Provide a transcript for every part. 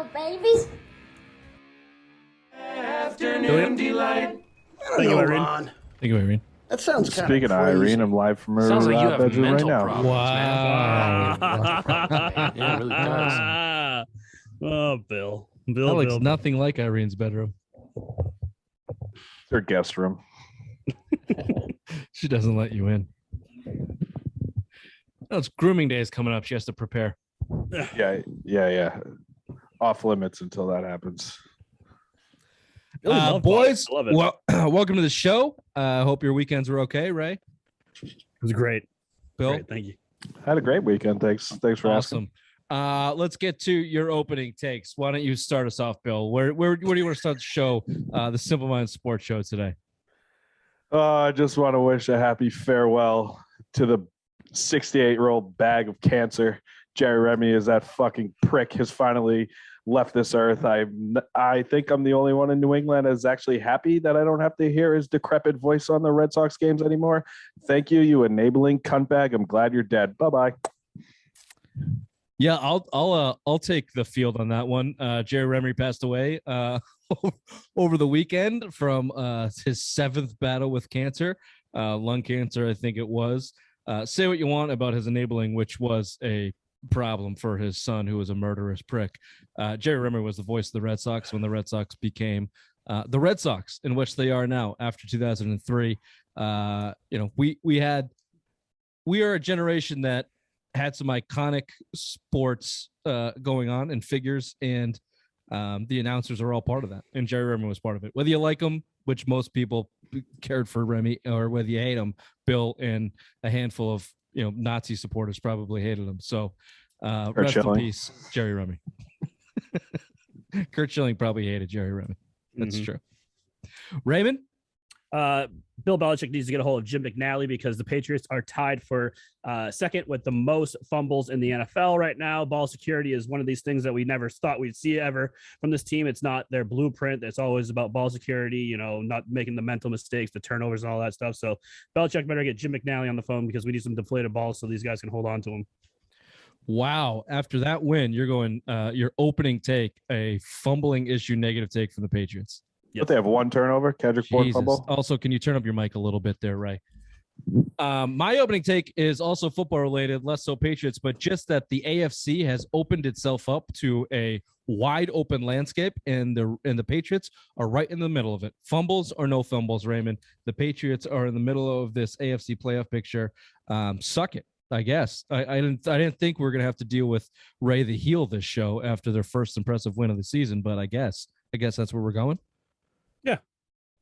babies. Afternoon delight. Thank you, Irene. Ron. Thank you, Irene. That sounds kind Speaking of of crazy. Irene, I'm live from her Sounds like you have bedroom right mental now. problems, Wow. Yeah, it really does. That Bill. looks nothing like Irene's bedroom. It's her guest room. She doesn't let you in. Oh, it's grooming day is coming up. She has to prepare. Yeah. Off limits until that happens. Really love boys, I love it. welcome to the show. Hope your weekends were okay, Ray. It was great. Bill, Great, thank you. Had a great weekend. Thanks for asking. Awesome. Let's get to your opening takes. Why don't you start us off, Bill? Where do you want to start the show, the Simple Minds Sports Show today? I just want to wish a happy farewell to the 68-year-old bag of cancer. Jerry Remy is that fucking prick has finally left this earth. I think I'm the only one in New England that's actually happy that I don't have to hear his decrepit voice on the Red Sox games anymore. Thank you, you enabling cunt bag. I'm glad you're dead. Bye-bye. Yeah, I'll take the field on that one. Jerry Remy passed away over the weekend from his 7th battle with cancer, lung cancer, I think it was. Say what you want about his enabling, which was a problem for his son, who was a murderous prick. Jerry Remy was the voice of the Red Sox when the Red Sox became the Red Sox, in which they are now after 2003. We are a generation that had some iconic sports going on and figures, and the announcers are all part of that. And Jerry Remy was part of it. Whether you like him, which most people cared for Remy, or whether you hate him, Bill and a handful of Nazi supporters probably hated him. So rest in peace, Jerry Remy. Kurt Schilling probably hated Jerry Remy. That's true. Raymond? Bill Belichick needs to get a hold of Jim McNally because the Patriots are tied for second with the most fumbles in the NFL right now. Ball security is one of these things that we never thought we'd see ever from this team. It's not their blueprint. It's always about ball security, not making the mental mistakes, the turnovers and all that stuff. So Belichick better get Jim McNally on the phone because we need some deflated balls so these guys can hold on to them. Wow. After that win, you're going your opening take, a fumbling issue negative take from the Patriots. But they have one turnover, Kendrick Bourne fumble. Also, can you turn up your mic a little bit there, Ray? My opening take is also football related, less so Patriots, but just that the AFC has opened itself up to a wide open landscape, and the Patriots are right in the middle of it. Fumbles or no fumbles, Raymond. The Patriots are in the middle of this AFC playoff picture. Suck it, I guess. I didn't think we were gonna have to deal with Ray the heel this show after their first impressive win of the season, but I guess that's where we're going. Yeah.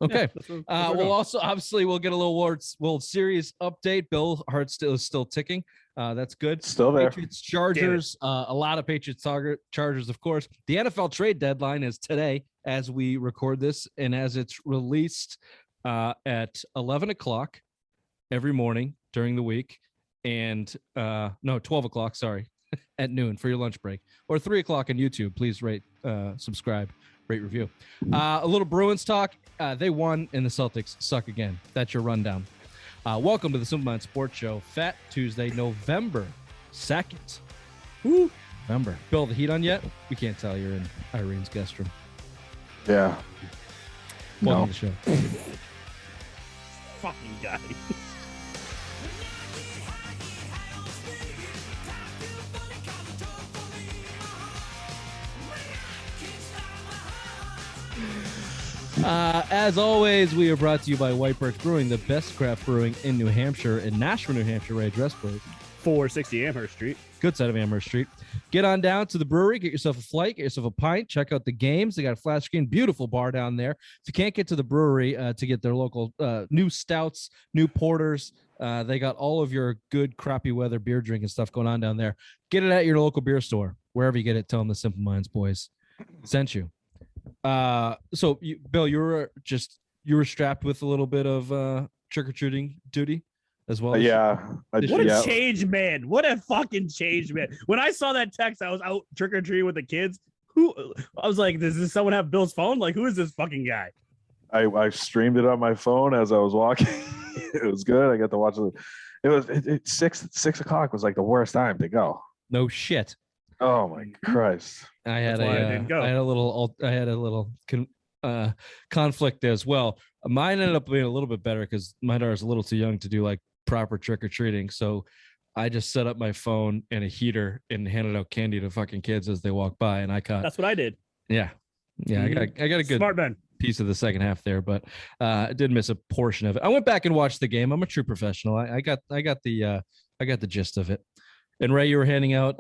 Okay. Yeah, we'll also obviously we'll get a little serious update. Bill Hart is still ticking. That's good. Still there. Patriots Chargers. A lot of Patriots Chargers, of course. The NFL trade deadline is today as we record this, and as it's released at 11 o'clock every morning during the week, and 12 o'clock. Sorry, at noon for your lunch break, or 3 o'clock on YouTube. Please rate, subscribe. Rate, review. A little Bruins talk. They won, and the Celtics suck again. That's your rundown. Welcome to the Simple Minds Sports Show. Fat Tuesday, November 2nd. Woo! November. Bill, the heat on yet? We can't tell. You're in Irene's guest room. Yeah. Welcome to the show. Fucking guy. As always, we are brought to you by White Birch Brewing, the best craft brewing in New Hampshire, in Nashville, New Hampshire. Ray, address, please. 460 Amherst Street. Good side of Amherst Street. Get on down to the brewery, get yourself a flight, get yourself a pint, check out the games. They got a flat screen, beautiful bar down there. If you can't get to the brewery to get their local new stouts, new porters, they got all of your good crappy weather beer drinking stuff going on down there. Get it at your local beer store. Wherever you get it, tell them the Simple Minds boys sent you. So Bill, you were strapped with a little bit of trick-or-treating duty as well. What a change, man. What a fucking change, man. When I saw that text, I was out trick-or-treating with the kids. I was like, does someone have Bill's phone? Like, who is this fucking guy? I streamed it on my phone as I was walking. It was good. I got to watch it. It was 6 o'clock was like the worst time to go. No shit. Oh my Christ! I had That's why I didn't go. I had a little conflict as well. Mine ended up being a little bit better because my daughter's a little too young to do like proper trick or treating. So I just set up my phone and a heater and handed out candy to fucking kids as they walk by, and I caught. That's what I did. Yeah. I got a good Smart man. piece of the second half there, but I did miss a portion of it. I went back and watched the game. I'm a true professional. I got the gist of it. And Ray, you were handing out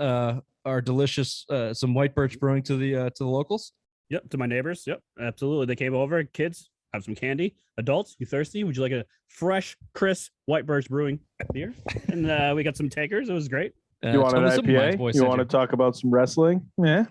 our delicious some White Birch Brewing to the locals. Yep, to my neighbors. Yep, absolutely. They came over. Kids, have some candy. Adults, you thirsty? Would you like a fresh, crisp White Birch Brewing beer? And we got some takers. It was great. You want an IPA? You want to talk about some wrestling? Yeah.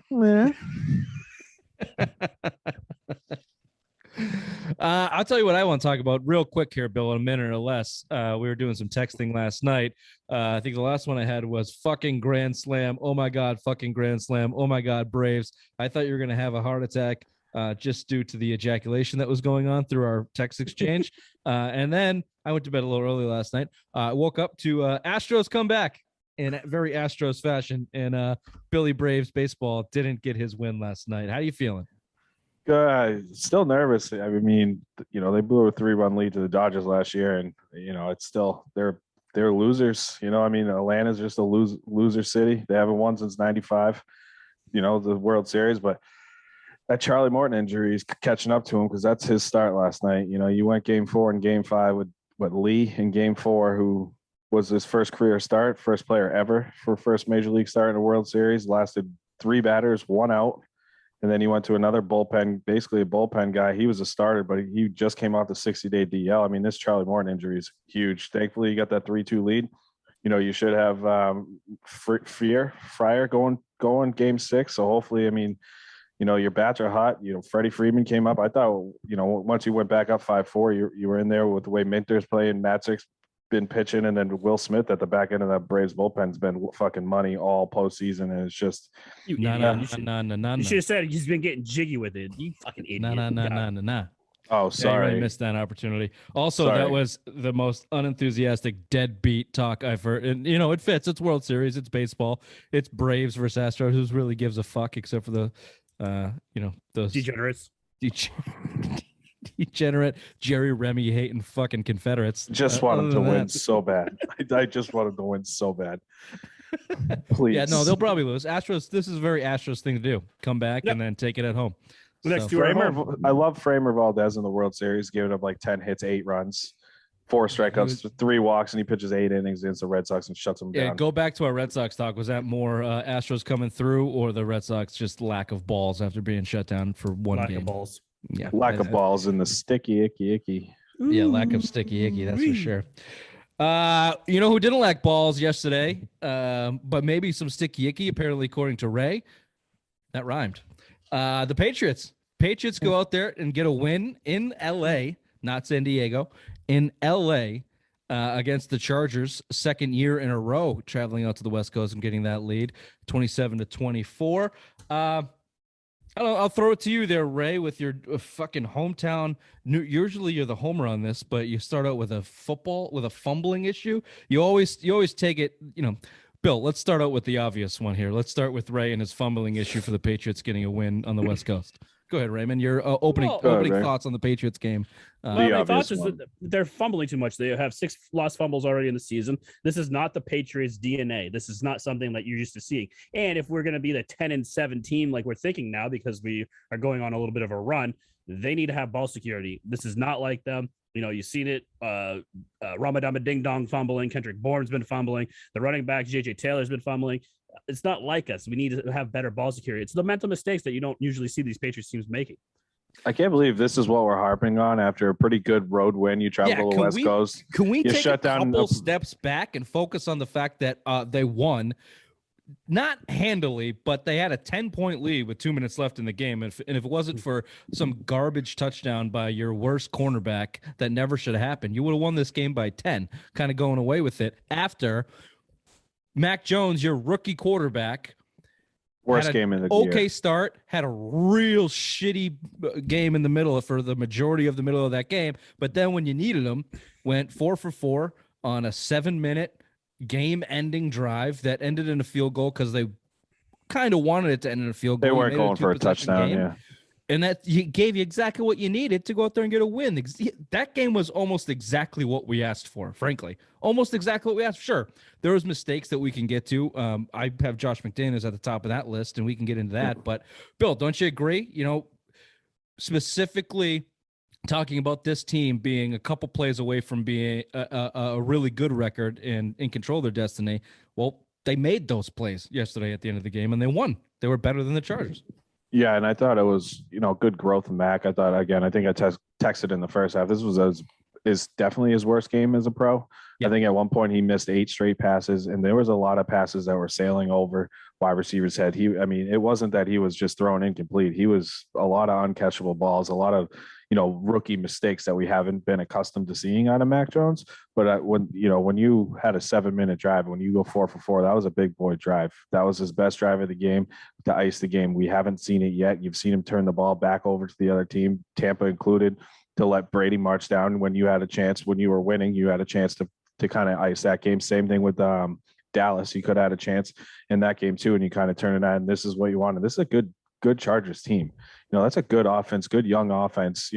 I'll tell you what I want to talk about real quick here, Bill, in a minute or less. We were doing some texting last night. I think the last one I had was fucking Grand Slam. Oh my God, fucking Grand Slam. Oh my God, Braves. I thought you were going to have a heart attack just due to the ejaculation that was going on through our text exchange. And then I went to bed a little early last night. I woke up to Astros come back in very Astros fashion. And Billy Braves baseball didn't get his win last night. How are you feeling? Still nervous. I mean, they blew a 3-run lead to the Dodgers last year, and it's still they're losers. I mean, Atlanta's just a loser city. They haven't won since '95. The World Series, but that Charlie Morton injury is catching up to him because that's his start last night. You went Game 4 and Game 5 with Lee in Game 4, who was his first career start, first player ever for first major league start in a World Series. Lasted 3 batters, 1 out. And then he went to another bullpen, basically a bullpen guy. He was a starter, but he just came off the 60-day DL. I mean, this Charlie Morton injury is huge. Thankfully, you got that 3-2 lead. You should have Fryer going Game 6. So hopefully, I mean, your bats are hot. Freddie Freeman came up. I thought, once you went back up 5-4, you were in there with the way Minter's playing, Matzik's been pitching, and then Will Smith at the back end of that Braves bullpen's been fucking money all postseason, and it's just you should have said he's been getting jiggy with it. You fucking idiot. No. Oh, sorry. I really missed that opportunity. Also, Sorry. That was the most unenthusiastic deadbeat talk I've heard. And, it fits. It's World Series. It's baseball. It's Braves versus Astros. Who really gives a fuck except for the, those degenerates. Degenerate Jerry Remy hating fucking Confederates. Just wanted to win so bad. I just wanted to win so bad. Please. Yeah, no, they'll probably lose. Astros, this is a very Astros thing to do. Come back and then take it at home. I love Framer Valdez in the World Series, giving up like 10 hits, 8 runs, 4 strikeouts, 3 walks, and he pitches 8 innings against the Red Sox and shuts them down. Yeah, go back to our Red Sox talk. Was that more Astros coming through or the Red Sox just lack of balls after being shut down for one game? Lack of balls. Yeah, lack of balls in the sticky icky. Yeah, lack of sticky icky. That's for sure. Who didn't lack balls yesterday, but maybe some sticky icky. Apparently, according to Ray, that rhymed. The Patriots. Patriots go out there and get a win in L.A., not San Diego, in L.A. Against the Chargers, second year in a row traveling out to the West Coast and getting that lead, 27-24. I'll throw it to you there, Ray, with your fucking hometown. Usually you're the homer on this, but you start out with a fumbling issue. You always take it, Bill, let's start out with the obvious one here. Let's start with Ray and his fumbling issue for the Patriots getting a win on the West Coast. Go ahead, Raymond. Your opening thoughts on the Patriots game. My thoughts is that they're fumbling too much. They have 6 lost fumbles already in the season. This is not the Patriots' DNA. This is not something that you're used to seeing. And if we're going to be the 10-7 team like we're thinking now, because we are going on a little bit of a run, they need to have ball security. This is not like them. You've seen it. Ramadama Ding Dong fumbling. Kendrick Bourne's been fumbling. The running back, J.J. Taylor's been fumbling. It's not like us. We need to have better ball security. It's the mental mistakes that you don't usually see these Patriots teams making. I can't believe this is what we're harping on after a pretty good road win. You travel to the West Coast. Can we take a couple steps back and focus on the fact that they won? Not handily, but they had a 10-point lead with 2 minutes left in the game. And if it wasn't for some garbage touchdown by your worst cornerback that never should have happened, you would have won this game by 10, kind of going away with it after Mac Jones, your rookie quarterback, worst game in the year. Start, had a real shitty game in the middle for the majority of the middle of that game. But then when you needed him, went 4 for 4 on a 7-minute game-ending drive that ended in a field goal because they kind of wanted it to end in a field goal. They weren't going for a touchdown, yeah. And that gave you exactly what you needed to go out there and get a win. That game was almost exactly what we asked for, frankly. Almost exactly what we asked for. Sure, there was mistakes that we can get to. I have Josh McDaniels at the top of that list, and we can get into that. But, Bill, don't you agree? You know, specifically talking about this team being a couple plays away from being a really good record and in control of their destiny, well, they made those plays yesterday at the end of the game, and they won. They were better than the Chargers. Yeah, and I thought it was, good growth in Mac. I thought, again, I think I texted in the first half. This was is definitely his worst game as a pro. Yeah. I think at one point he missed 8 straight passes, and there was a lot of passes that were sailing over wide receivers' head. It wasn't that he was just throwing incomplete. He was a lot of uncatchable balls, a lot of, rookie mistakes that we haven't been accustomed to seeing out of Mac Jones. But when you had a 7-minute drive, when you go 4 for 4, that was a big boy drive. That was his best drive of the game to ice the game. We haven't seen it yet. You've seen him turn the ball back over to the other team, Tampa included, to let Brady march down when you had a chance. When you were winning, you had a chance to kind of ice that game. Same thing with Dallas. You could have had a chance in that game too, and you kind of turn it on. And this is what you wanted. This is a good Chargers team. That's a good offense, good young offense.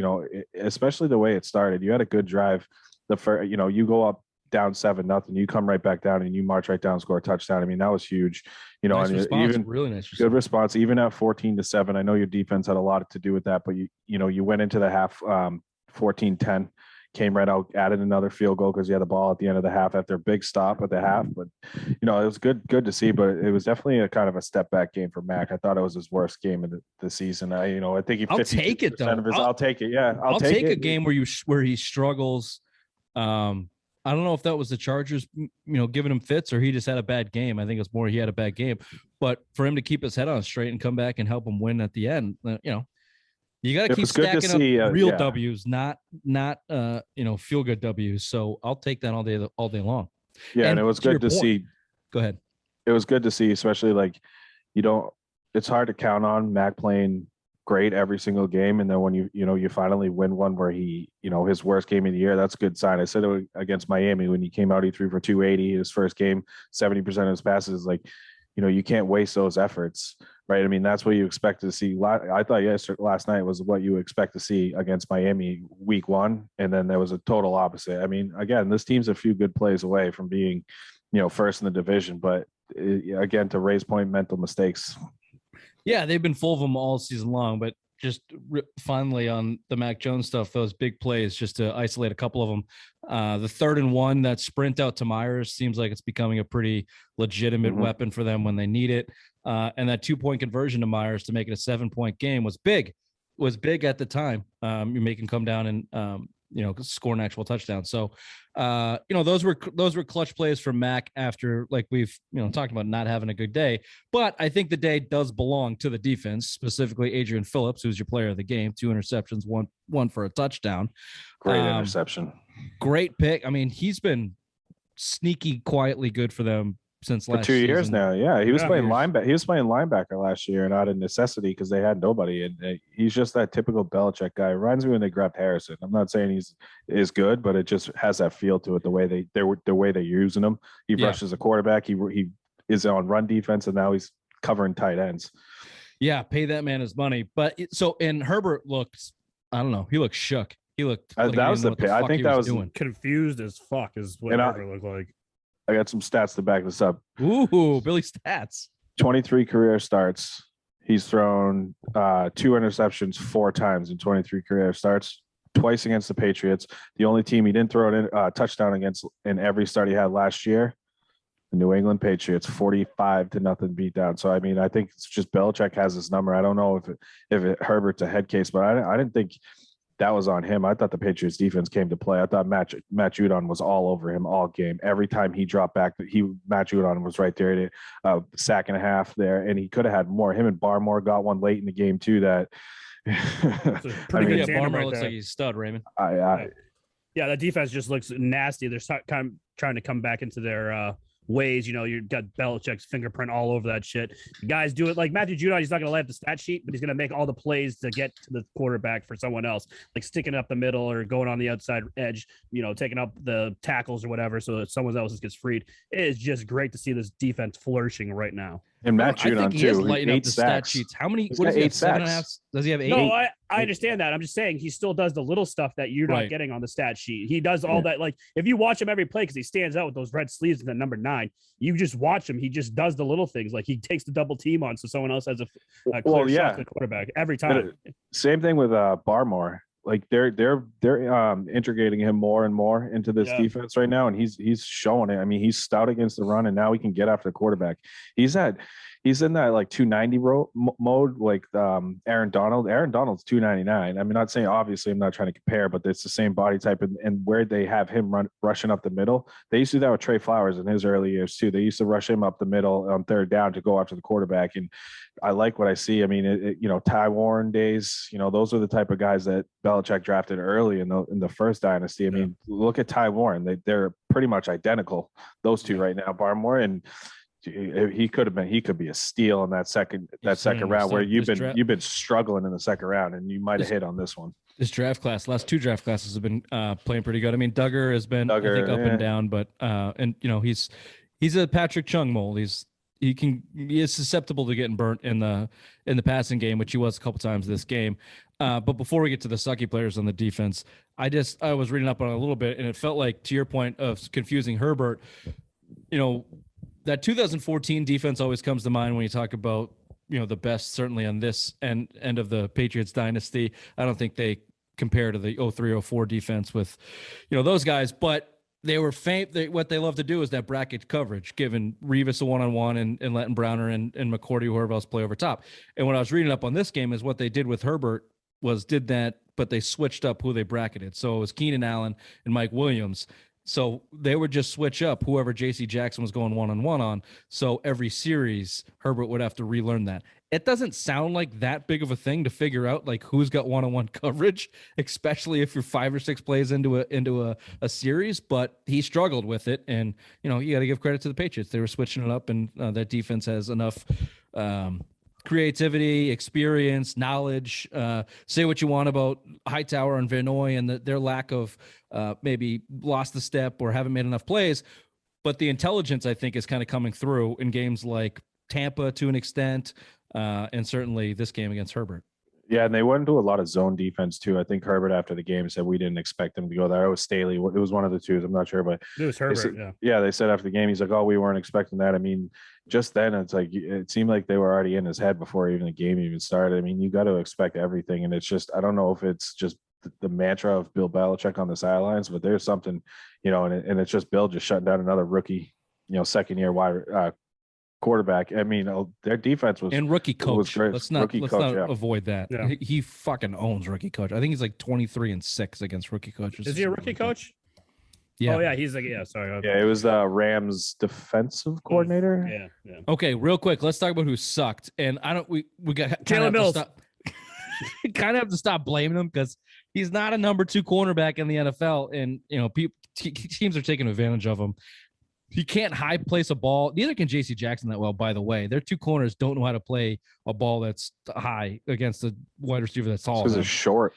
Especially the way it started. You had a good drive. The first, you go up down 7-0, you come right back down and you march right down, score a touchdown. I mean, that was huge. Nice and response, even really nice response. Good response, even at 14-7. I know your defense had a lot to do with that, but you went into the half 14-10. Came right out, added another field goal because you had the ball at the end of the half after a big stop at the half. But, it was good to see, but it was definitely a kind of a step back game for Mac. I thought it was his worst game of the season. I think he, I'll take it though. I'll take it. Yeah. I'll take a game where he struggles. I don't know if that was the Chargers, giving him fits or he just had a bad game. I think it's more he had a bad game, but for him to keep his head on straight and come back and help him win at the end, you got to keep stacking up real W's, not feel good W's. So I'll take that all day long. Yeah, and it was good to see. Go ahead. It was good to see, especially it's hard to count on Mac playing great every single game, and then when you finally win one where he his worst game of the year, that's a good sign. I said it against Miami when he came out, he threw for 280 his first game, 70% of his passes. You can't waste those efforts. Right. I mean, that's what you expect to see. I thought last night was what you expect to see against Miami week 1. And then there was a total opposite. I mean, again, this team's a few good plays away from being, first in the division. But again, to raise point, mental mistakes. Yeah, they've been full of them all season long. But just finally on the Mac Jones stuff, those big plays, just to isolate a couple of them. The 3rd and 1, that sprint out to Myers seems like it's becoming a pretty legitimate weapon for them when they need it. And that 2-point conversion to Myers to make it a 7-point game was big at the time. You make him come down and, score an actual touchdown. So, those were clutch plays from Mac after, like we've, talked about not having a good day, but I think the day does belong to the defense, specifically Adrian Phillips, who's your player of the game, 2 interceptions, one for a touchdown. Great interception. Great pick. I mean, he's been sneaky, quietly good for them since last 2 years season. now. Yeah, he was playing linebacker. He was playing linebacker last year, and out of necessity because they had nobody. And he's just that typical Belichick guy. Reminds me when they grabbed Harrison. I'm not saying is good, but it just has that feel to it. The way they're using him. He rushes a quarterback. He is on run defense, and now he's covering tight ends. Yeah, pay that man his money. But and Herbert looks, I don't know, he looked shook. He looked. Like that was the pick. I think that was doing. Confused as fuck is what Herbert looked like. I got some stats to back this up. Ooh, Billy stats. 23 career starts. He's thrown 2 interceptions 4 times in 23 career starts, twice against the Patriots. The only team he didn't throw a touchdown against in every start he had last year, the New England Patriots, 45-0 beatdown. So, I mean, I think it's just Belichick has his number. I don't know if Herbert's a head case, but I didn't think that was on him. I thought the Patriots defense came to play. I thought Matt Judon was all over him all game. Every time he dropped back, Matt Judon was right there, sack and a half there, and he could have had more. Him and Barmore got one late in the game too. That pretty good. Barmore right looks there. like he's a stud, Raymond. Yeah, the defense just looks nasty. They're kind of trying to come back into their ways. You've got Belichick's fingerprint all over that shit. Guys do it like Matthew Judon. He's not going to lay up the stat sheet, but he's going to make all the plays to get to the quarterback for someone else, like sticking up the middle or going on the outside edge, taking up the tackles or whatever so that someone else gets freed. It is just great to see this defense flourishing right now. And Matt I think Judon he is too. lighting up 8 the stat sacks. sheets. How many? He's What got does he 8 have? 7.5? sacks. Does he have 8? No, I understand that. I'm just saying he still does the little stuff that you're Right. not getting on the stat sheet. He does all that. Like if you watch him every play because he stands out with those red sleeves and the number 9, you just watch him. He just does the little things. Like he takes the double team on so someone else has a clear shot to the quarterback every time. Same thing with Barmore. Like they're integrating him more and more into this defense right now, and he's showing it. I mean, he's stout against the run, and now he can get after the quarterback. He's in that like 290 mode, like Aaron Donald. Aaron Donald's 299. I mean, not saying obviously I'm not trying to compare, but it's the same body type, and where they have him rushing up the middle. They used to do that with Trey Flowers in his early years too. They used to rush him up the middle on third down to go after the quarterback, and I like what I see. I mean, Ty Warren days, those are the type of guys that Belichick drafted early in the first dynasty. I mean, look at Ty Warren. They're pretty much identical, those two right now, Barmore, and he could be a steal in that second round where you've been struggling in the second round, and you might have hit on this one. This draft class, last 2 draft classes have been playing pretty good. I mean, Duggar has been I think up and down, but he's a Patrick Chung mold. He is susceptible to getting burnt in the passing game, which he was a couple times this game. But before we get to the sucky players on the defense, I was reading up on it a little bit, and it felt like, to your point of confusing Herbert, that 2014 defense always comes to mind when you talk about the best, certainly on this end of the Patriots dynasty. I don't think they compare to the 03-04 defense with those guys, but they were what they love to do is that bracket coverage, giving Revis a one-on-one and letting Browner and McCourty, whoever else, play over top. And what I was reading up on this game is what they did with Herbert did that, but they switched up who they bracketed. So it was Keenan Allen and Mike Williams. So they would just switch up whoever J.C. Jackson was going one-on-one on. So every series, Herbert would have to relearn that. It doesn't sound like that big of a thing to figure out like who's got one-on-one coverage, especially if you're 5 or 6 plays into a series. But he struggled with it, and you got to give credit to the Patriots. They were switching it up, and that defense has enough creativity, experience, knowledge. Say what you want about Hightower and Van Noy and their lack of maybe lost the step or haven't made enough plays, but the intelligence, I think, is kind of coming through in games like Tampa to an extent, and certainly this game against Herbert. Yeah, and they went into a lot of zone defense too. I think Herbert after the game said we didn't expect him to go there. It was Staley. It was one of the twos. I'm not sure, but it was Herbert. They said after the game, he's like, "Oh, we weren't expecting that." I mean, just then it's like it seemed like they were already in his head before even the game even started. I mean, you got to expect everything, and it's just I don't know if it's just the mantra of Bill Belichick on the sidelines, but there's something, and it's just Bill just shutting down another rookie, second year wide quarterback. I mean, their defense was and rookie coach. Was great. Let's not avoid that. Yeah. He fucking owns rookie coach. I think he's like 23-6 against rookie coaches. Is he a rookie coach? Yeah. Oh yeah, he's like sorry. Yeah, it was the Rams defensive coordinator. Yeah. Okay, real quick, let's talk about who sucked. And we got Jalen Mills. Kind of have to stop blaming him because he's not a number 2 cornerback in the NFL, and teams are taking advantage of him. He can't high place a ball. Neither can J.C. Jackson that well, by the way. Their 2 corners don't know how to play a ball that's high against a wide receiver that's tall. Because it's short.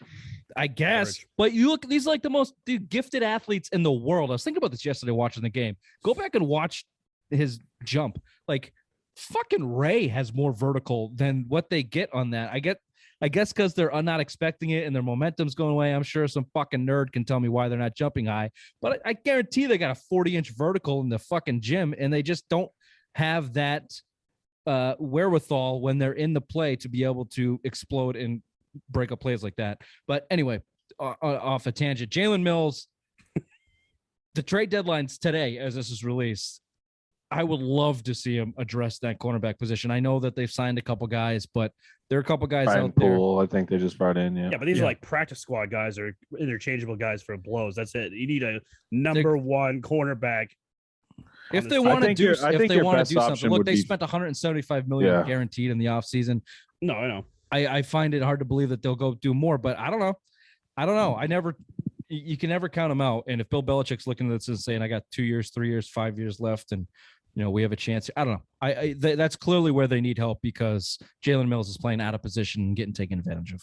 I guess. But you look, these are like the most gifted athletes in the world. I was thinking about this yesterday watching the game. Go back and watch his jump. Like, fucking Ray has more vertical than what they get on that. I guess because they're not expecting it and their momentum's going away. I'm sure some fucking nerd can tell me why they're not jumping high. But I guarantee they got a 40-inch vertical in the fucking gym, and they just don't have that wherewithal when they're in the play to be able to explode and break up plays like that. But anyway, off a tangent. Jalen Mills, the trade deadline's today as this is released. I would love to see him address that cornerback position. I know that they've signed a couple guys, but there are a couple guys out there. I think they just brought in. Yeah, but these are like practice squad guys or interchangeable guys for blows. That's it. You need a number 1 cornerback. If they want to do something, look, they spent $175 million guaranteed in the offseason. No, I know. I find it hard to believe that they'll go do more, but I don't know. You can never count them out. And if Bill Belichick's looking at this and saying, I got 2 years, 3 years, 5 years left, and we have a chance. I don't know. That's clearly where they need help because Jalen Mills is playing out of position and getting taken advantage of.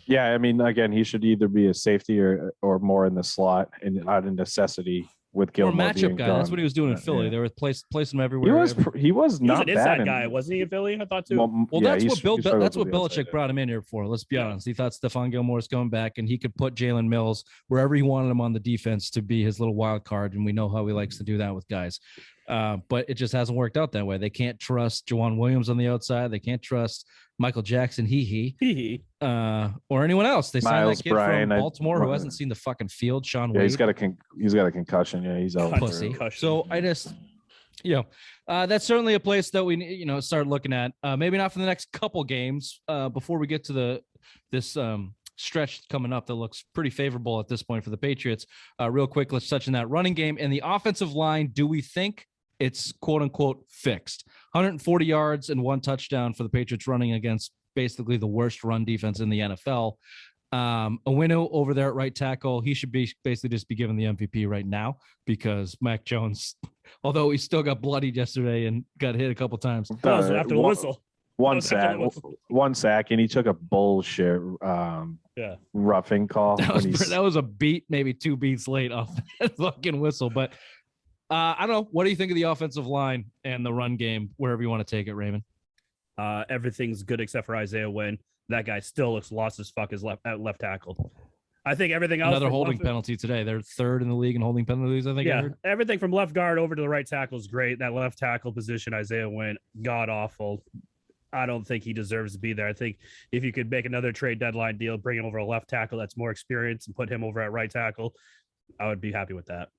Yeah, I mean, again, he should either be a safety or more in the slot and out of necessity. with Or Gilmore matchup being guy. gone. That's what he was doing in Philly. Yeah. They were placing him everywhere. He was He was not an bad. inside guy, wasn't he, in Philly? I thought too. Well, yeah, that's what that's what Belichick brought him in here for. Let's be honest. He thought Stephon Gilmore was coming back, and he could put Jalen Mills wherever he wanted him on the defense to be his little wild card. And we know how he likes to do that with guys. But it just hasn't worked out that way. They can't trust Juwan Williams on the outside. They can't trust Michael Jackson, or anyone else. They signed Miles that kid Bryant, from Baltimore who hasn't seen the fucking field. Sean Wade. He's got a concussion. Yeah, he's out. Pussy. So I just, that's certainly a place that we, start looking at. Maybe not for the next couple games. Before we get to this stretch coming up that looks pretty favorable at this point for the Patriots. Real quick, let's touch on that running game and the offensive line. Do we think it's quote unquote fixed? 140 yards and 1 touchdown for the Patriots running against basically the worst run defense in the NFL. Owino over there at right tackle, he should be basically just be given the MVP right now because Mac Jones, although he still got bloodied yesterday and got hit a couple times. That was after the whistle. One sack, and he took a bullshit roughing call. That was a beat, maybe 2 beats late off that fucking whistle. But I don't know. What do you think of the offensive line and the run game, wherever you want to take it, Raymond? Everything's good except for Isaiah Wynn. That guy still looks lost as fuck as left tackle. I think everything else. Another holding penalty today. They're 3rd in the league in holding penalties, I think. Yeah, everything from left guard over to the right tackle is great. That left tackle position, Isaiah Wynn, god awful. I don't think he deserves to be there. I think if you could make another trade deadline deal, bring him over a left tackle that's more experienced and put him over at right tackle, I would be happy with that.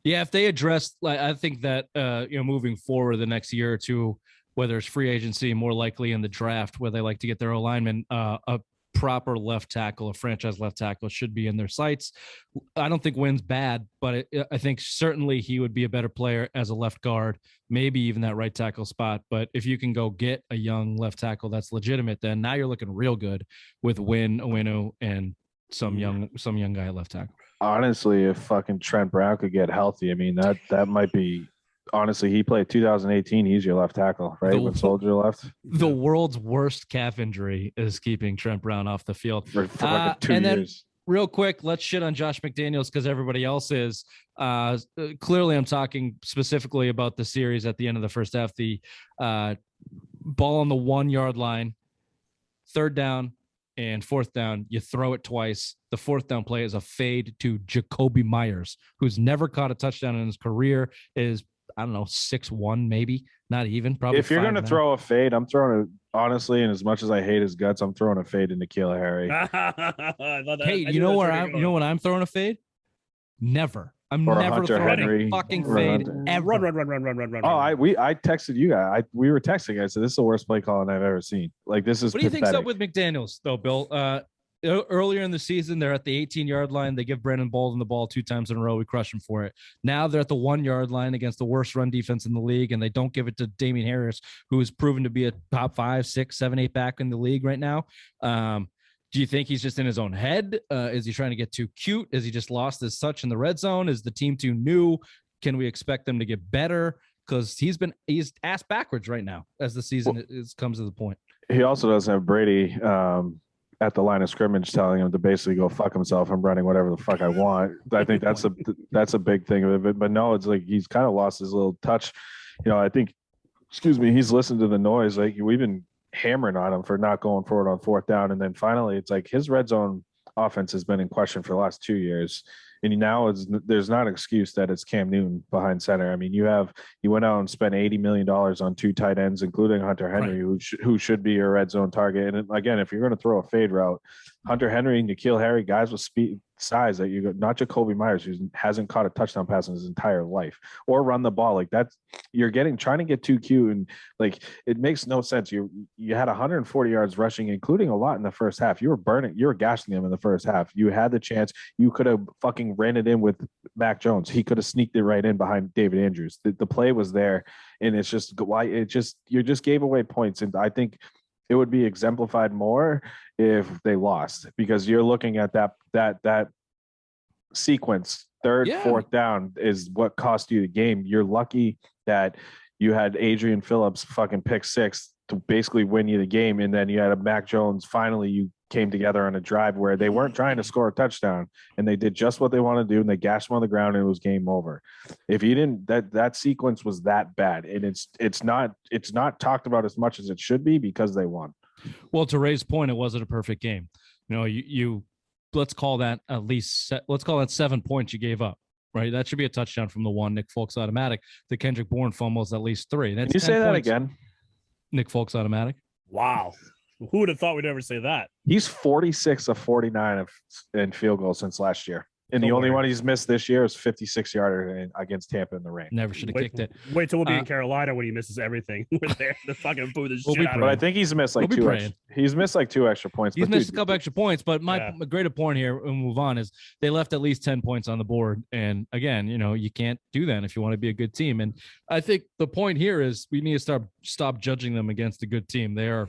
Yeah, if they address, I think that moving forward the next year or two, whether it's free agency, more likely in the draft, where they like to get their alignment, a proper left tackle, a franchise left tackle should be in their sights. I don't think Wynn's bad, but I think certainly he would be a better player as a left guard, maybe even that right tackle spot. But if you can go get a young left tackle that's legitimate, then now you're looking real good with Wynn, Owino, and some young guy at left tackle. Honestly, if fucking Trent Brown could get healthy, I mean that might be. Honestly, he played 2018. He's your left tackle, right? When Soldier left. The world's worst calf injury is keeping Trent Brown off the field for like 2 years. Then, real quick, let's shit on Josh McDaniels because everybody else is. Clearly, I'm talking specifically about the series at the end of the first half. The ball on the 1 yard line, 3rd down and 4th down. You throw it twice. The 4th down play is a fade to Jacoby Myers, who's never caught a touchdown in his career. Is I don't know, 6'1", maybe, not even. Probably. If you're going to throw a fade, I'm throwing it honestly, and as much as I hate his guts, I'm throwing a fade into N'Keal Harry. Hey, you know when I'm throwing a fade? Never. I'm never throwing a fucking fade ever. Run. Oh, I texted you guys. We were texting. I said this is the worst play calling I've ever seen. Like this is. What do you think's up with McDaniels though, Bill? Earlier in the season, they're at the 18-yard line. They give Brandon Bolden the ball 2 times in a row. We crush him for it. Now they're at the 1 yard line against the worst run defense in the league, and they don't give it to Damian Harris, who is proven to be a top 5, 6, 7, 8 back in the league right now. Do you think he's just in his own head? Is he trying to get too cute? Is he just lost his touch in the red zone? Is the team too new? Can we expect them to get better? Because he's ass backwards right now as the season comes to the point. He also doesn't have Brady at the line of scrimmage telling him to basically go fuck himself. I'm running whatever the fuck I want. I think that's a big thing of it. But no, it's like he's kind of lost his little touch. I think, he's listened to the noise. Like we've been hammering on him for not going forward on 4th down. And then finally it's like his red zone offense has been in question for the last 2 years. And now there's not an excuse that it's Cam Newton behind center. I mean, you went out and spent $80 million on 2 tight ends, including Hunter Henry, right, who should be your red zone target. And again, if you're going to throw a fade route, Hunter Henry and N'Keal Harry, guys with speed, size that you got, not Jacoby Myers, who hasn't caught a touchdown pass in his entire life, or run the ball like that. You're trying to get too cute, and like it makes no sense. You had 140 yards rushing, including a lot in the first half. You were gashing them in the first half. You had the chance. You could have fucking ran it in with Mac Jones. He could have sneaked it right in behind David Andrews. The play was there, and it's just why you just gave away points. And I think it would be exemplified more if they lost, because you're looking at that sequence, 3rd, 4th down is what cost you the game. You're lucky that you had Adrian Phillips fucking pick 6 to basically win you the game. And then you had a Mac Jones. Finally, you came together on a drive where they weren't trying to score a touchdown, and they did just what they want to do, and they gashed him on the ground, and it was game over. If you didn't, that sequence was that bad, and it's not talked about as much as it should be because they won. Well, to Ray's point, it wasn't a perfect game. You let's call that let's call that 7 points you gave up. Right, that should be a touchdown from the one. Nick Folk's automatic. The Kendrick Bourne fumble is at least 3. That's Can you say that points. again? Nick Folk's automatic. Wow. Who would have thought we'd ever say that? He's 46 of 49 in field goals since last year. And the only one he's missed this year is 56-yarder against Tampa in the rain. Never should have kicked it. Wait till we'll be in Carolina when he misses everything. We're there to fucking boo the shit out of him. But I think he's missed like he's missed like 2 extra points. He's missed a couple extra points. But my greater point here, and we'll move on, is they left at least 10 points on the board. And again, you can't do that if you want to be a good team. And I think the point here is we need to stop judging them against a good team. They are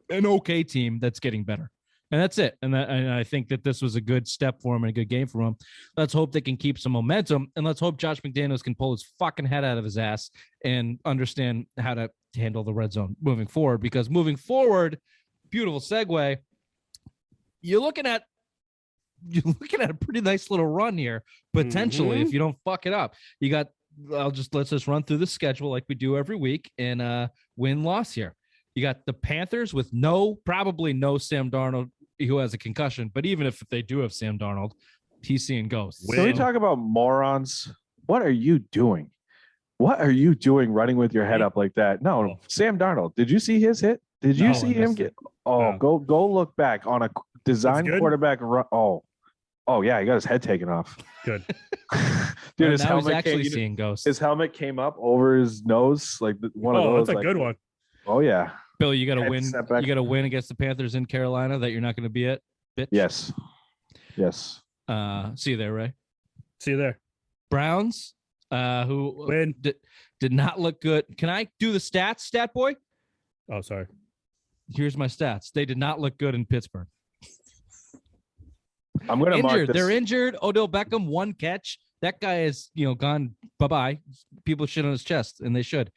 an okay team that's getting better. And that's it. And I think that this was a good step for him and a good game for him. Let's hope they can keep some momentum, and let's hope Josh McDaniels can pull his fucking head out of his ass and understand how to handle the red zone moving forward. Because moving forward, beautiful segue. You're looking at a pretty nice little run here, potentially, if you don't fuck it up. You got. Let's just run through the schedule like we do every week and win-loss here. You got the Panthers with probably no Sam Darnold, who has a concussion. But even if they do have Sam Darnold, he's seeing ghosts. Can we talk about morons? What are you doing? What are you doing running with your head up like that? No, Sam Darnold. Did you see his hit? Did you see him get? Oh, no. Go look back on a design quarterback run. Oh yeah, he got his head taken off. Good. Dude, his helmet seeing ghosts. His helmet came up over his nose, like one of those. That's a good one. Oh yeah. Bill, you got to win. You got to win against the Panthers in Carolina that you're not going to be at. Bitch. Yes. See you there, Ray. See you there. Browns, who win did not look good. Can I do the stats, stat boy? Oh, sorry. Here's my stats. They did not look good in Pittsburgh. I'm going to mark this. They're injured. Odell Beckham, 1 catch. That guy is, gone bye-bye. People shit on his chest, and they should.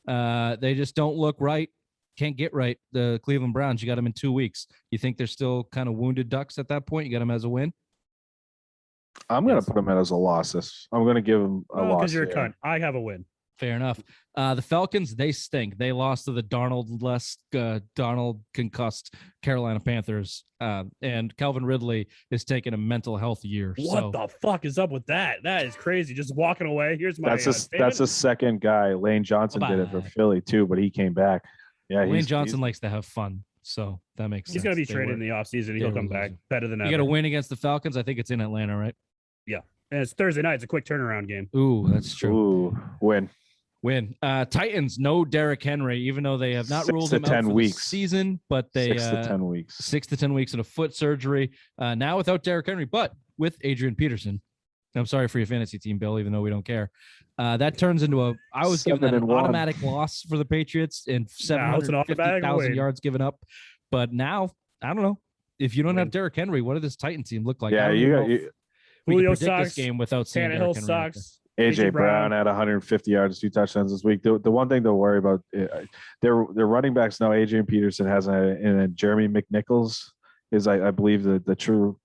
They just don't look right. Can't get right. The Cleveland Browns, you got them in 2 weeks. You think they're still kind of wounded ducks at that point? You got them as a win? I'm going to put them as a loss. I'm going to give them a loss. Because you're a cunt. I have a win. Fair enough. The Falcons, they stink. They lost to the Darnold concussed Carolina Panthers. And Calvin Ridley is taking a mental health year. What the fuck is up with that? That is crazy. Just walking away. Here's my. That's a second guy. Lane Johnson did it for Philly too, but he came back. Yeah, Lane Johnson likes to have fun, so that makes sense. He's going to be traded in the offseason. He'll come back better than ever. You got to win against the Falcons. I think it's in Atlanta, right? Yeah, and it's Thursday night. It's a quick turnaround game. Ooh, that's true. Ooh, win. Titans, no Derrick Henry, even though they have not ruled him out for the season, but they 6 to 10 weeks. 6 to 10 weeks in a foot surgery. Now without Derrick Henry, but with Adrian Peterson. I'm sorry for your fantasy team, Bill, even though we don't care. That turns into I was given an automatic loss for the Patriots and 750,000 yards given up. But now, I don't know. If you don't have Derrick Henry, what does this Titan team look like? Yeah, Julio sucks. This game without seeing Tannehill sucks. AJ Brown had 150 yards, 2 touchdowns this week. The one thing to worry about, their running backs now, Adrian Peterson has a Jeremy McNichols is, I believe, the true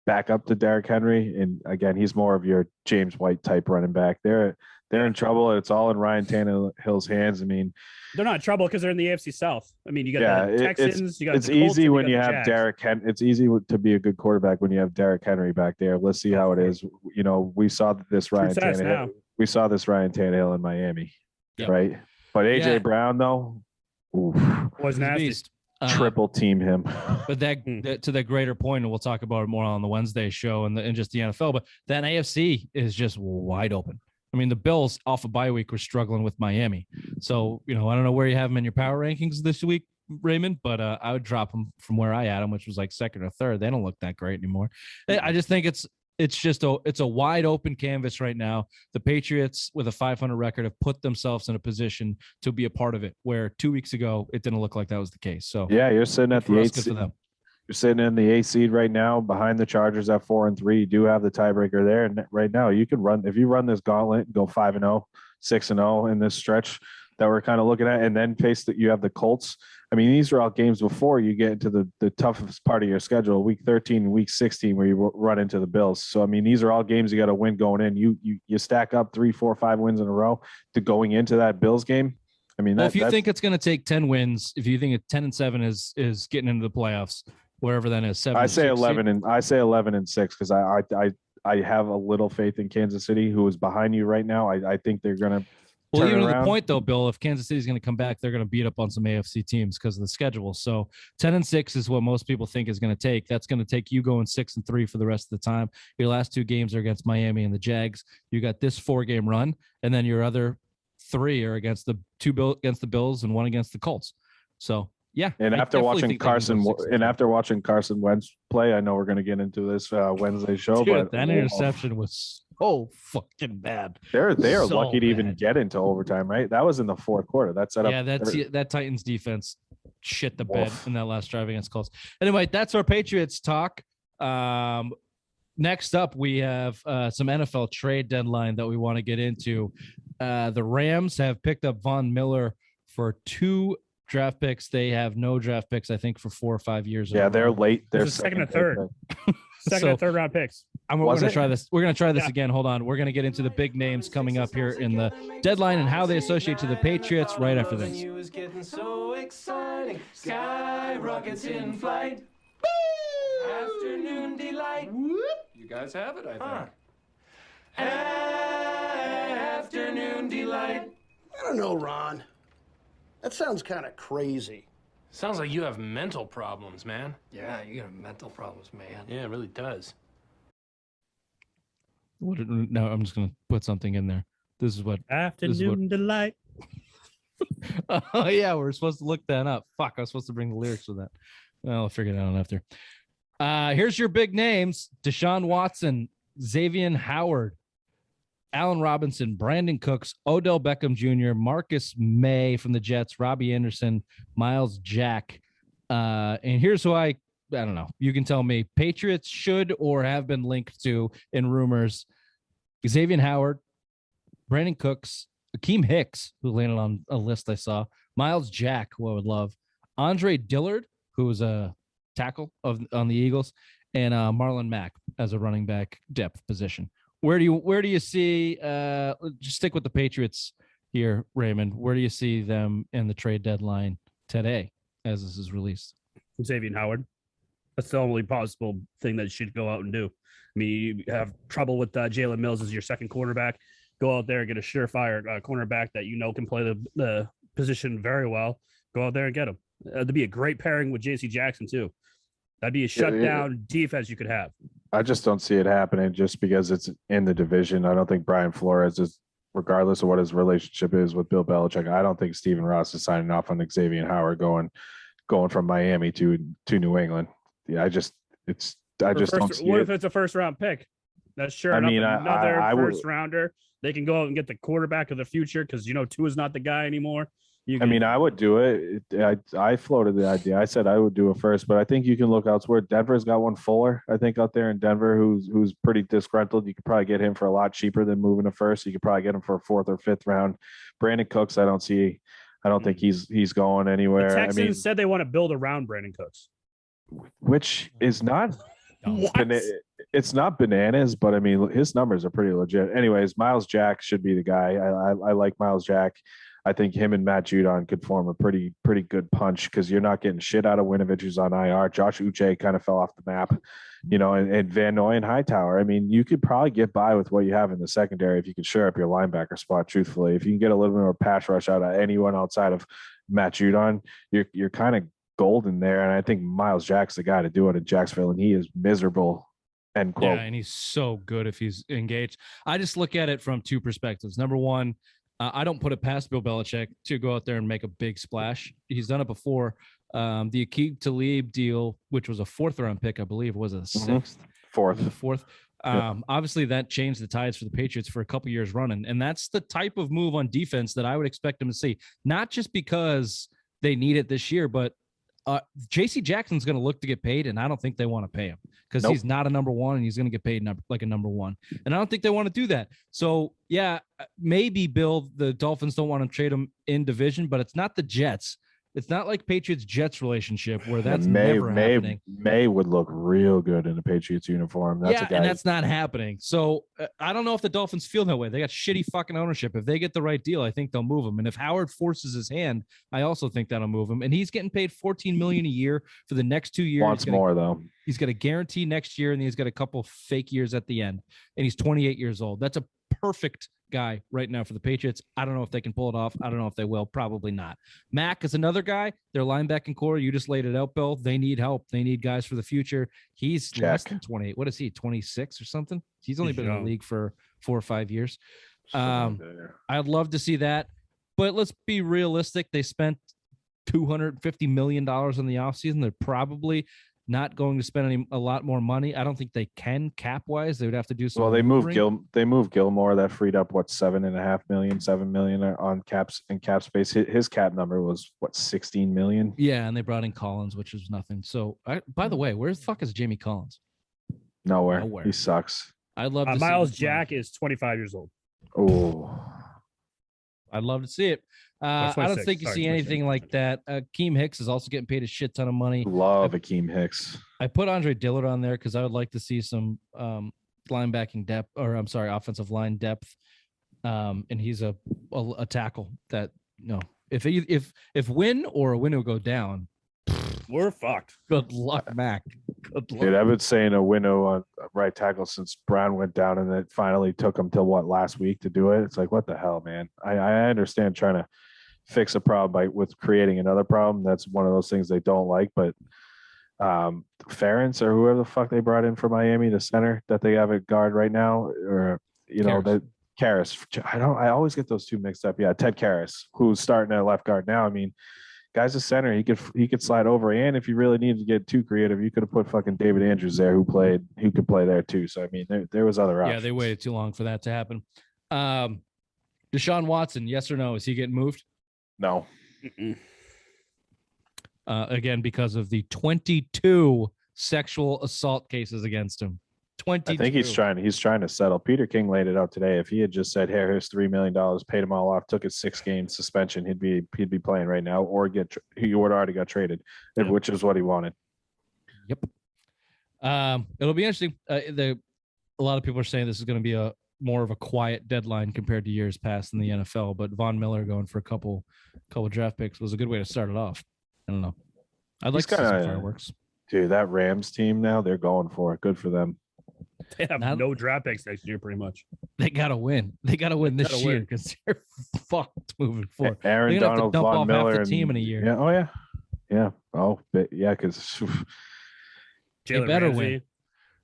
backup to Derrick Henry. And again, he's more of your James White type running back. They're in trouble. It's all in Ryan Tannehill's hands. I mean, they're not in trouble because they're in the AFC South. I mean, you got the Texans. It's easy when you have Derrick Henry. It's easy to be a good quarterback when you have Derrick Henry back there. Let's see how it is. We saw this Ryan Tannehill. We saw this Ryan Tannehill in Miami, right? But AJ Brown though, was nasty. Triple team him. But to that greater point, and we'll talk about it more on the Wednesday show and just the NFL. But that AFC is just wide open. I mean, the Bills off of bye week were struggling with Miami. So, I don't know where you have them in your power rankings this week, Raymond, but I would drop them from where I had them, which was like second or third. They don't look that great anymore. I just think it's a wide open canvas right now. The Patriots with a 500 record have put themselves in a position to be a part of it, where 2 weeks ago it didn't look like that was the case. So yeah, you're sitting at the 8th seed. You're sitting in the 8th seed right now, behind the Chargers at 4-3. You do have the tiebreaker there, and right now you can run if you run this gauntlet and go 5-0, 6-0 in this stretch. that we're kind of looking at, and then you have the Colts. I mean, these are all games before you get into the toughest part of your schedule, week 13 and week 16, where you run into the Bills. So, I mean, these are all games you got to win going in. You stack up 3, 4, 5 wins in a row to going into that Bills game. I mean, if you think it's going to take 10 wins, if you think 10-7 is getting into the playoffs, wherever that is, 7. I say 11 and 6 because I have a little faith in Kansas City, who is behind you right now. I think they're going to. Well, even to the point though, Bill, if Kansas City is going to come back, they're going to beat up on some AFC teams because of the schedule. So 10-6 is what most people think is going to take. That's going to take you going 6-3 for the rest of the time. Your last 2 games are against Miami and the Jags. You got this 4-game run, and then your other 3 are against the Bills and 1 against the Colts. So yeah. And after watching Carson Wentz play, I know we're going to get into this Wednesday show, but that interception was so fucking bad. They are so lucky to even get into overtime, right? That was in the fourth quarter. That set up. Yeah, that Titans defense shit the bed in that last drive against Colts. Anyway, that's our Patriots talk. Next up, we have some NFL trade deadline that we want to get into. The Rams have picked up Von Miller for 2 draft picks. They have no draft picks, I think, for 4 or 5 years. Yeah, they're late. They're second and third. Second and third round picks. We're going to try this. We're going to try this again. Hold on. We're going to get into the big names coming up here in the deadline and how they associate to the Patriots right after this. Was getting so exciting. Sky rockets in flight. Afternoon delight. You guys have it, I think. Afternoon delight. I don't know, Ron. That sounds kind of crazy. Sounds like you have mental problems, man. Yeah, you got mental problems, man. Yeah, it really does. No, I'm just going to put something in there. This is what Afternoon delight. Oh yeah, we're supposed to look that up. Fuck, I was supposed to bring the lyrics with that. Well, I'll figure that out after. Here's your big names: Deshaun Watson, Xavier Howard, Allen Robinson, Brandon Cooks, Odell Beckham Jr., Marcus May from the Jets, Robbie Anderson, Miles Jack. And here's who I don't know. You can tell me. Patriots should or have been linked to in rumors: Xavier Howard, Brandon Cooks, Akeem Hicks, who landed on a list I saw, Miles Jack, who I would love, Andre Dillard, who was a tackle on the Eagles, and Marlon Mack as a running back depth position. Where do you see? Just stick with the Patriots here, Raymond. Where do you see them in the trade deadline today, as this is released? Xavier Howard. That's the only possible thing that you should go out and do. I mean, you have trouble with Jalen Mills as your second quarterback. Go out there and get a surefire cornerback that you know can play the position very well. Go out there and get him. That'd be a great pairing with J.C. Jackson too. That'd be a shutdown defense you could have. I just don't see it happening just because it's in the division. I don't think Brian Flores is, regardless of what his relationship is with Bill Belichick, I don't think Stephen Ross is signing off on Xavier Howard going from Miami to New England. Yeah, I just don't see What it. if it's a first round pick? That's sure. I mean, another I first rounder. They can go out and get the quarterback of the future because Tua's not the guy anymore. I would do it. I floated the idea. I said I would do it first, but I think you can look elsewhere. Denver's got one Fuller, I think, out there in Denver who's pretty disgruntled. You could probably get him for a lot cheaper than moving to first. You could probably get him for a 4th or 5th round. Brandon Cooks, I don't think he's going anywhere. The Texans said they want to build around Brandon Cooks, which is not. It's not bananas, but I mean his numbers are pretty legit. Anyways, Miles Jack should be the guy. I like Miles Jack. I think him and Matt Judon could form a pretty good punch because you're not getting shit out of Winovich, who's on IR. Josh Uche kind of fell off the map, and Van Noy and Hightower. I mean, you could probably get by with what you have in the secondary if you could shore up your linebacker spot. Truthfully, if you can get a little bit more pass rush out of anyone outside of Matt Judon, you're kind of golden there. And I think Miles Jack's the guy to do it in Jacksonville, and he is miserable. End quote. Yeah, and he's so good if he's engaged. I just look at it from 2 perspectives. Number one, I don't put it past Bill Belichick to go out there and make a big splash. He's done it before. The Aqib Talib deal, which was a 4th round pick, I believe, was a 6th. 4th. Obviously, that changed the tides for the Patriots for a couple years running. And that's the type of move on defense that I would expect them to see. Not just because they need it this year, but JC Jackson's going to look to get paid, and I don't think they want to pay him because Nope. he's not a number one, and he's going to get paid like a number one. And I don't think they want to do that. So, yeah, maybe, Bill, the Dolphins don't want to trade him in division, but it's not the Jets. It's not like Patriots-Jets relationship where that's never happening. May would look real good in a Patriots uniform. That's a guy. And that's not happening. So I don't know if the Dolphins feel that way. They got shitty fucking ownership. If they get the right deal, I think they'll move him. And if Howard forces his hand, I also think that'll move him. And he's getting paid $14 million a year for the next 2 years. Wants more though. He's got a guarantee next year, and he's got a couple fake years at the end. And he's 28 years old. That's a perfect guy right now for the Patriots. I don't know if they can pull it off. I don't know if they will. Probably not. Mack is another guy. Their linebacking core, you just laid it out, Bill. They need help. They need guys for the future. He's less than 28. What is he, 26 or something? He's only been in the league for 4 or 5 years. I'd love to see that. But let's be realistic. They spent $250 million in the offseason. They're probably not going to spend a lot more money. I don't think they can cap wise. They would have to do some. Well, they moved Gilmore. That freed up what $7 million on caps and cap space. His cap number was what 16 million. Yeah, and they brought in Collins, which is nothing. So, by the way, where the fuck is Jamie Collins? Nowhere. He sucks. I'd love to Miles Jack is 25 years old. Oh, I'd love to see it. I don't think you see anything like that. Akeem Hicks is also getting paid a shit ton of money. Love Akeem Hicks. I put Andre Dillard on there because I would like to see some linebacking depth, or I'm sorry, offensive line depth. And he's a tackle that, if win or a win will go down, we're fucked. Good luck, Mac. Good luck. Dude, I've been saying a window on right tackle since Brown went down, and it finally took him till last week to do it. It's like, what the hell, man? I understand trying to fix a problem with creating another problem. That's one of those things they don't like. But Ferentz or whoever the fuck they brought in for Miami, the center that they have at guard right now, or that Karras. I always get those two mixed up. Yeah, Ted Karras, who's starting at left guard now. I mean, guy's a center. He could slide over, and if you really needed to get too creative, you could have put fucking David Andrews there, who could play there too. So I mean, there was other options. Yeah, they waited too long for that to happen. Deshaun Watson, yes or no? Is he getting moved? No. Again, because of the 22 sexual assault cases against him. 22. I think he's trying to settle. Peter King laid it out today. If he had just said, "Hey, here's $3 million," paid him all off, took his 6-game suspension, he'd be playing right now, or he would already got traded, which is what he wanted. Yep. It'll be interesting. A lot of people are saying this is going to be more of a quiet deadline compared to years past in the NFL, but Von Miller going for a couple draft picks was a good way to start it off. I don't know. I'd like to see some fireworks. Dude, that Rams team now, they're going for it. Good for them. They have no draft picks next year, pretty much. They got to win. They got to win this year because they're fucked moving forward. Aaron Donald, dump Von off Miller, half the team in a year. Yeah. Oh yeah. Yeah. Oh yeah. Because they better win.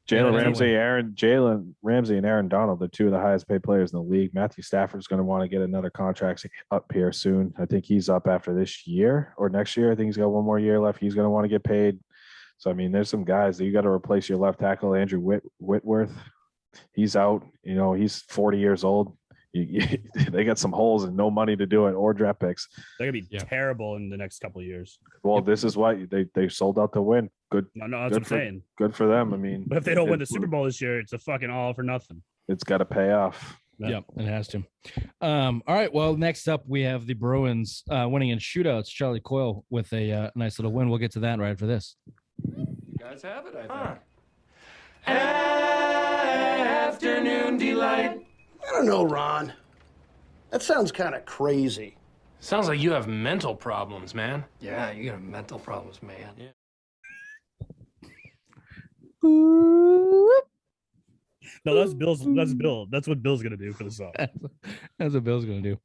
Jalen Ramsey and Aaron Donald, the two of the highest paid players in the league. Matthew Stafford's going to want to get another contract up here soon. I think he's up after this year or next year. I think he's got one more year left. He's going to want to get paid. So, I mean, there's some guys that you got to replace your left tackle, Andrew Whitworth. He's out. He's 40 years old. They got some holes and no money to do it or draft picks. They're going to be terrible in the next couple of years. Well, this is why they sold out to win. Good. No, that's what I'm saying. Good for them. I mean, but if they don't win the Super Bowl this year, it's a fucking all for nothing. It's got to pay off. Yep, it has to. All right. Well, next up we have the Bruins winning in shootouts. Charlie Coyle with a nice little win. We'll get to that right after this. You guys have it, I think. Afternoon delight. I don't know, Ron. That sounds kind of crazy. Sounds like you have mental problems, man. Yeah, you got mental problems, man. Yeah. No, that's Bill's. That's Bill. That's what Bill's gonna do for the song. That's what Bill's gonna do.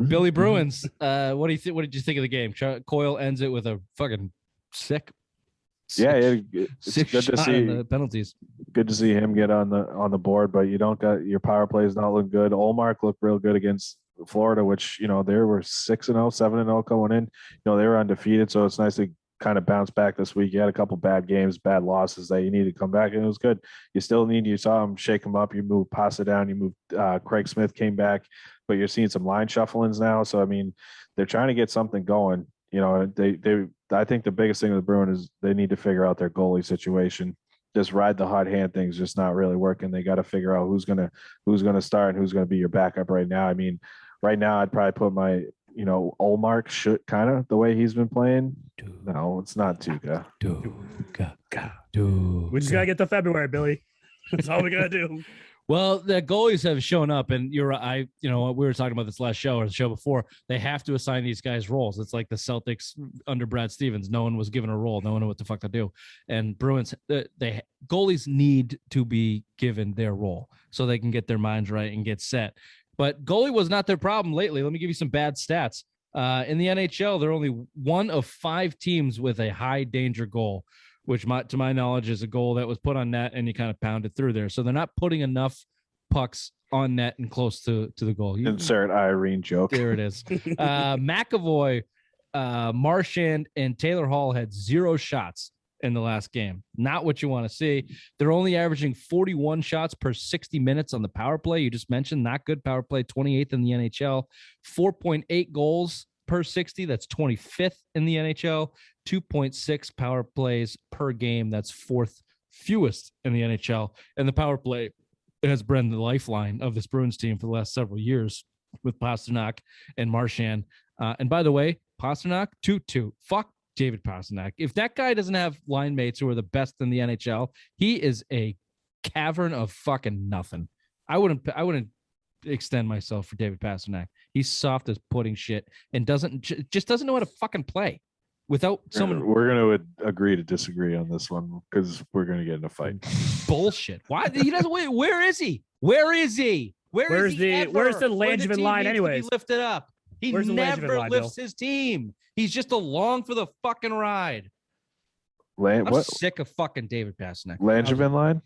Billy Bruins. What do you think? What did you think of the game? Coyle ends it with a fucking sick. It's good to see the penalties. Good to see him get on the board, but you don't got your power plays not look good. Olmark looked real good against Florida, which they were 6-0, 7-0 going in. They were undefeated, so it's nice to kind of bounce back this week. You had a couple bad games, bad losses that you need to come back, and it was good. You saw him shake him up. You moved Pasta down. You moved Craig Smith came back, but you're seeing some line shufflings now. So I mean, they're trying to get something going. I think the biggest thing with the Bruins is they need to figure out their goalie situation. Just ride the hot hand thing's just not really working. They got to figure out who's gonna start and who's gonna be your backup right now. I mean, right now I'd probably put my Olmark should kind of the way he's been playing. No, it's not Tuca. We just gotta get to February, Billy. That's all we gotta do. Well, the goalies have shown up, and we were talking about this last show or the show before. They have to assign these guys roles. It's like the Celtics under Brad Stevens. No one was given a role. No one knew what the fuck to do. And Bruins, goalies need to be given their role so they can get their minds right and get set. But goalie was not their problem lately. Let me give you some bad stats. In the NHL, they're only one of 5 teams with a high danger goal, which to my knowledge is a goal that was put on net and you kind of pound it through there. So they're not putting enough pucks on net and close to the goal. Insert Irene joke. There it is. McAvoy, Marchand, and Taylor Hall had 0 shots in the last game. Not what you want to see. They're only averaging 41 shots per 60 minutes on the power play. You just mentioned not good power play, 28th in the NHL, 4.8 goals per 60. That's 25th in the NHL. 2.6 power plays per game. That's 4th fewest in the NHL. And the power play has been the lifeline of this Bruins team for the last several years with Pastrnak and Marchand. And by the way, Pastrnak, 2-2. Fuck David Pastrnak. If that guy doesn't have line mates who are the best in the NHL, he is a cavern of fucking nothing. I wouldn't extend myself for David Pastrnak. He's soft as pudding shit and just doesn't know how to fucking play without someone. We're going to agree to disagree on this one because we're going to get in a fight. Bullshit. Why he doesn't? Where is he? Where is he? Where's the Langevin line anyways? Lift it up. He never lifts his team. He's just along for the fucking ride. I'm sick of fucking David Pastrnak. Langevin line?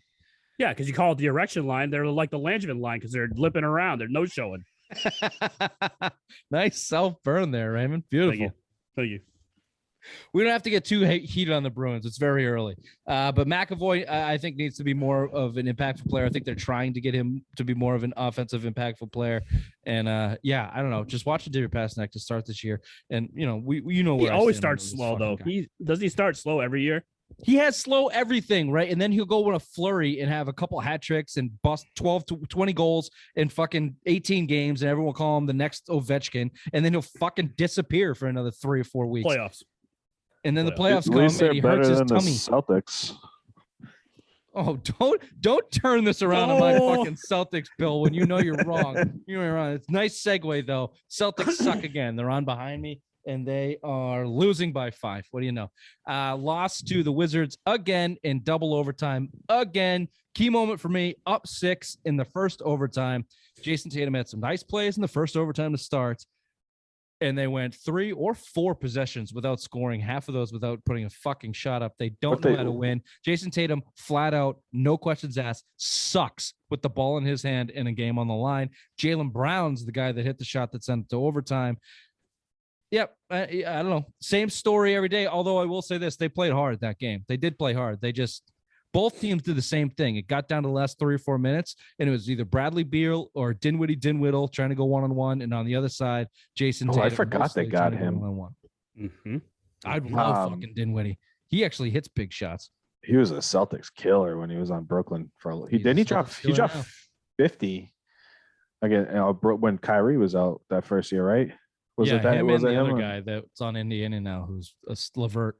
Yeah, because you call it the erection line. They're like the Langevin line because they're lipping around. They're no showing. Nice self-burn there, Raymond. Beautiful. Thank you. We don't have to get too heated on the Bruins. It's very early. But McAvoy, I think, needs to be more of an impactful player. I think they're trying to get him to be more of an offensive, impactful player. And, I don't know. Just watch David Pastrnak to start this year. And, where he always starts slow, though. Doesn't he start slow every year? He has slow everything, right? And then he'll go in a flurry and have a couple hat tricks and bust 12 to 20 goals in fucking 18 games, and everyone will call him the next Ovechkin. And then he'll fucking disappear for another 3 or 4 weeks. Playoffs. And then the playoffs come and he hurts his tummy. Celtics. Oh, don't turn this around on my fucking Celtics, Bill, when you know you're wrong. You're wrong. It's a nice segue, though. Celtics suck again. They're on behind me, and they are losing by 5. What do you know? Lost to the Wizards again in double overtime. Again, key moment for me, up 6 in the first overtime. Jason Tatum had some nice plays in the first overtime to start. And they went 3 or 4 possessions without scoring, half of those without putting a fucking shot up. They don't know how to win. Jason Tatum, flat out, no questions asked, sucks with the ball in his hand in a game on the line. Jaylen Brown's the guy that hit the shot that sent it to overtime. Yep, I don't know. Same story every day, although I will say this. They played hard that game. They did play hard. Both teams did the same thing. It got down to the last 3 or 4 minutes, and it was either Bradley Beal or Dinwiddie trying to go one-on-one, and on the other side, Jason Tatum. I forgot they got him. One-on-one. Mm-hmm. I'd love fucking Dinwiddie. He actually hits big shots. He was a Celtics killer when he was on Brooklyn. He dropped 50 again when Kyrie was out that first year, right? Him and the other guy that's on Indiana now, who's a Levert.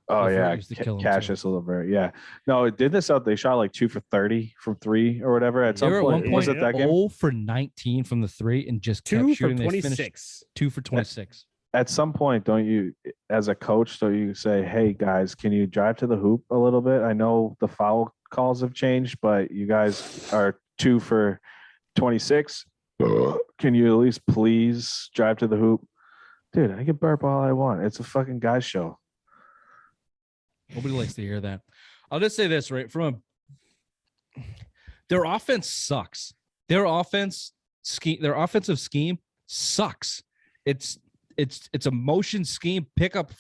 Oh yeah, Cassius Levert. Yeah, no, it did this out. They shot like 2 for 30 from 3 or whatever. At some point, was it that game? 0 for 19 from the 3 and just 2 kept for shooting. 26. 2 for 26. At some point, don't you, as a coach, don't you say, "Hey guys, can you drive to the hoop a little bit? I know the foul calls have changed, but you guys are 2 for 26. Can you at least please drive to the hoop, dude? I can burp all I want. It's a fucking guys show." Nobody likes to hear that. I'll just say this, right? Their offense sucks. Their offensive scheme sucks. It's a motion scheme, pick up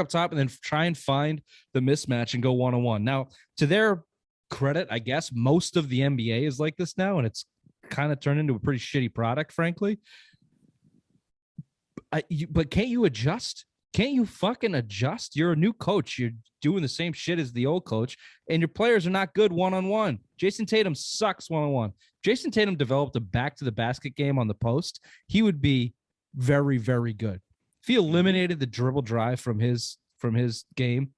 top, and then try and find the mismatch and go one-on-one. Now, to their credit, I guess most of the NBA is like this now, and it's kind of turned into a pretty shitty product, frankly. But can't you adjust? can't you fucking adjust? You're a new coach. You're doing the same shit as the old coach, and your players are not good one-on-one. Jason Tatum sucks one-on-one. Jason Tatum developed a back-to-the-basket game on the post. He would be very, very good. If he eliminated the dribble drive from his game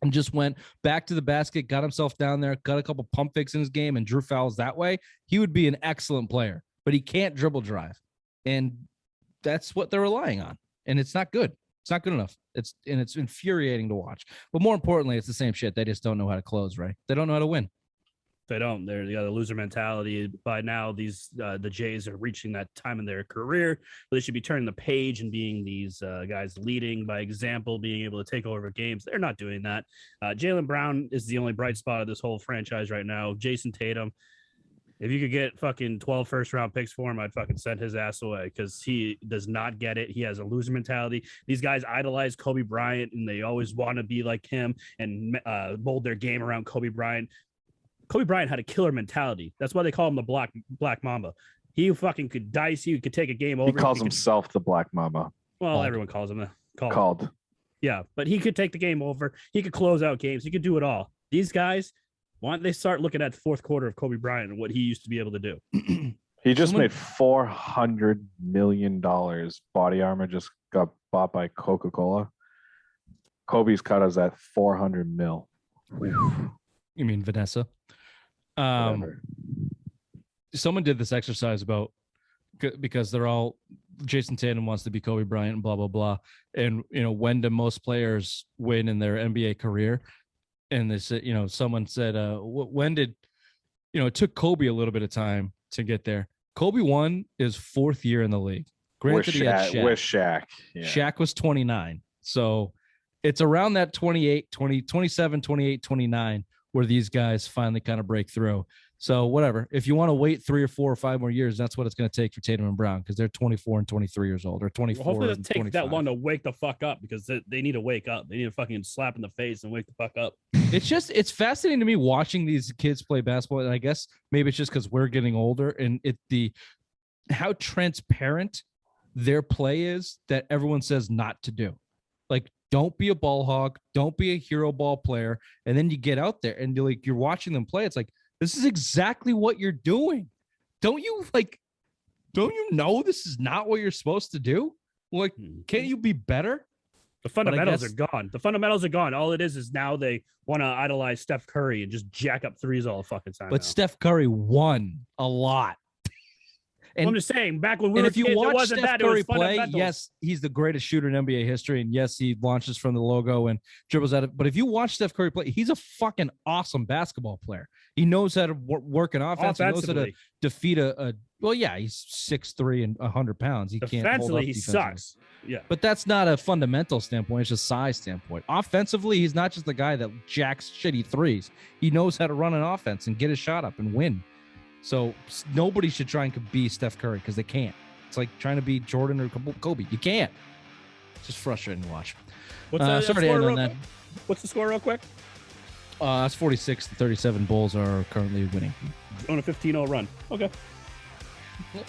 and just went back to the basket, got himself down there, got a couple pump fakes in his game, and drew fouls that way, he would be an excellent player. But he can't dribble drive, and that's what they're relying on. And it's not good. It's not good enough. It's infuriating to watch. But more importantly, it's the same shit. They just don't know how to close, right? They don't know how to win. They don't. They got a loser mentality. By now, the Jays are reaching that time in their career where they should be turning the page and being these guys leading by example, being able to take over games. They're not doing that. Jaylen Brown is the only bright spot of this whole franchise right now. Jason Tatum. If you could get fucking 12 first-round picks for him, I'd fucking send his ass away because he does not get it. He has a loser mentality. These guys idolize Kobe Bryant, and they always want to be like him and mold their game around Kobe Bryant. Kobe Bryant had a killer mentality. That's why they call him the Black Mamba. He fucking could dice you. He could take a game over. He calls himself the Black Mamba. Well, everyone calls him that. Called. Yeah, but he could take the game over. He could close out games. He could do it all. These guys, why don't they start looking at the fourth quarter of Kobe Bryant and what he used to be able to do? He just made $400 million. Body armor just got bought by Coca-Cola. Kobe's cut us at $400 million. You mean Vanessa? Someone did this exercise about because they're all Jason Tatum wants to be Kobe Bryant and blah blah blah, and when do most players win in their NBA career? And they said, someone said, when did it took Kobe a little bit of time to get there. Kobe won his fourth year in the league. Granted, he had Shaq. With Shaq. Yeah. Shaq was 29, so it's around that 27, 28, 29 where these guys finally kind of break through. So whatever. If you want to wait 3 or 4 or 5 more years, that's what it's going to take for Tatum and Brown because they're 24 and 23 years old or 24. Well, hopefully it doesn't take 25. that long to wake the fuck up because they need to wake up. They need a fucking slap in the face and wake the fuck up. It's fascinating to me watching these kids play basketball. And I guess maybe it's just because we're getting older and how transparent their play is that everyone says not to do. Like, don't be a ball hog. Don't be a hero ball player. And then you get out there and you're watching them play. It's like, this is exactly what you're doing. Don't you know this is not what you're supposed to do? Like, can't you be better? The fundamentals are gone. The fundamentals are gone. All it is now they want to idolize Steph Curry and just jack up threes all the fucking time. But now. Steph Curry won a lot. And I'm just saying, back when we were if you kids, watch it wasn't Steph that. Curry It was play, yes, he's the greatest shooter in NBA history, and yes, he launches from the logo and dribbles at it. But if you watch Steph Curry play, he's a fucking awesome basketball player. He knows how to work an offense. He knows how to defeat he's 6'3" and 100 pounds. He can't hold up he sucks. Yeah, but that's not a fundamental standpoint. It's just size standpoint. Offensively, he's not just the guy that jacks shitty threes. He knows how to run an offense and get his shot up and win. So nobody should try and be Steph Curry because they can't. It's like trying to be Jordan or Kobe. You can't. It's just frustrating to watch. What's the score real quick? That's 46 to 37. Bulls are currently winning. On a 15-0 run. Okay. This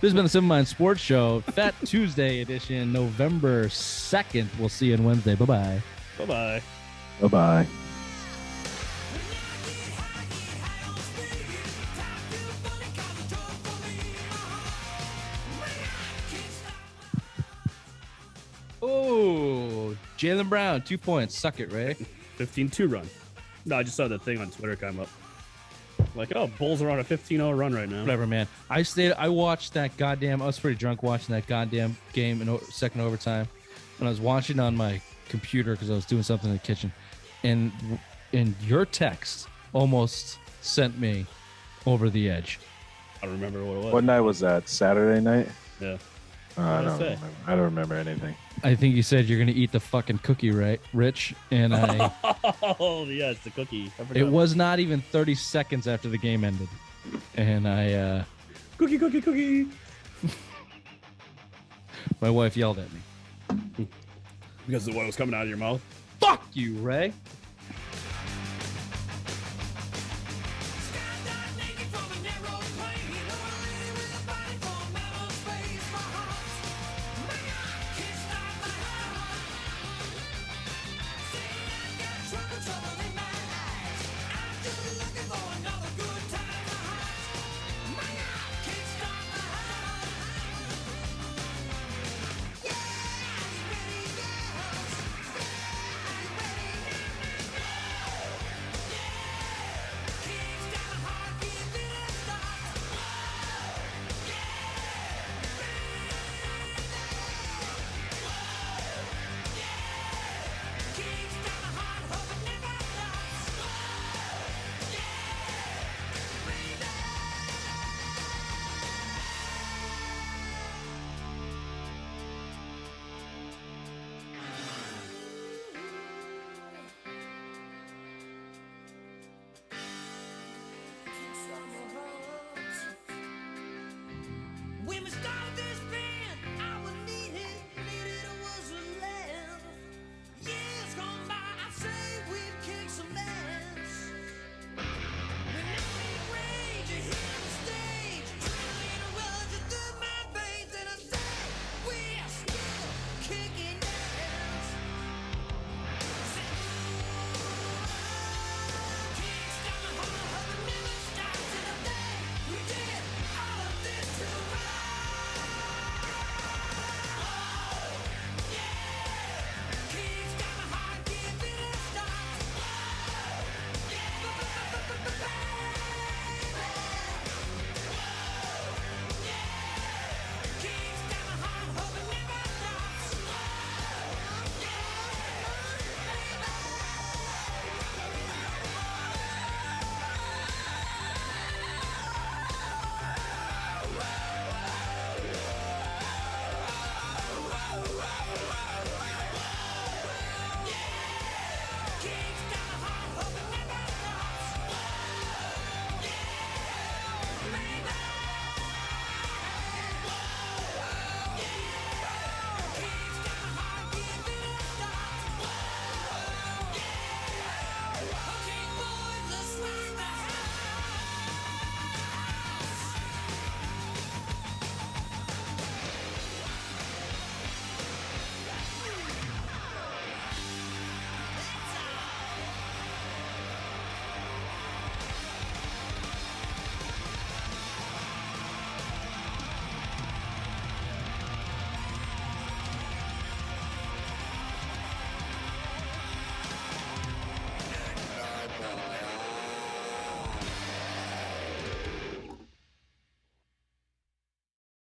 has been the Seven Mind Sports Show, Fat Tuesday edition, November 2nd. We'll see you on Wednesday. Bye-bye. Bye-bye. Bye-bye. Oh, Jaylen Brown, 2 points. Suck it, Ray. 15-2 run. No, I just saw that thing on Twitter come up. Like, Bulls are on a 15-0 run right now. Whatever, man. I watched that goddamn, I was pretty drunk watching that goddamn game in second overtime. And I was watching on my computer because I was doing something in the kitchen. And your text almost sent me over the edge. I don't remember what it was. What night was that? Saturday night? Yeah. I don't remember anything. I think you said you're going to eat the fucking cookie, right, Rich? And I... Oh, yeah, it's the cookie. It was not even 30 seconds after the game ended. And I... Cookie. My wife yelled at me. Because of what was coming out of your mouth? Fuck you, Ray. Women start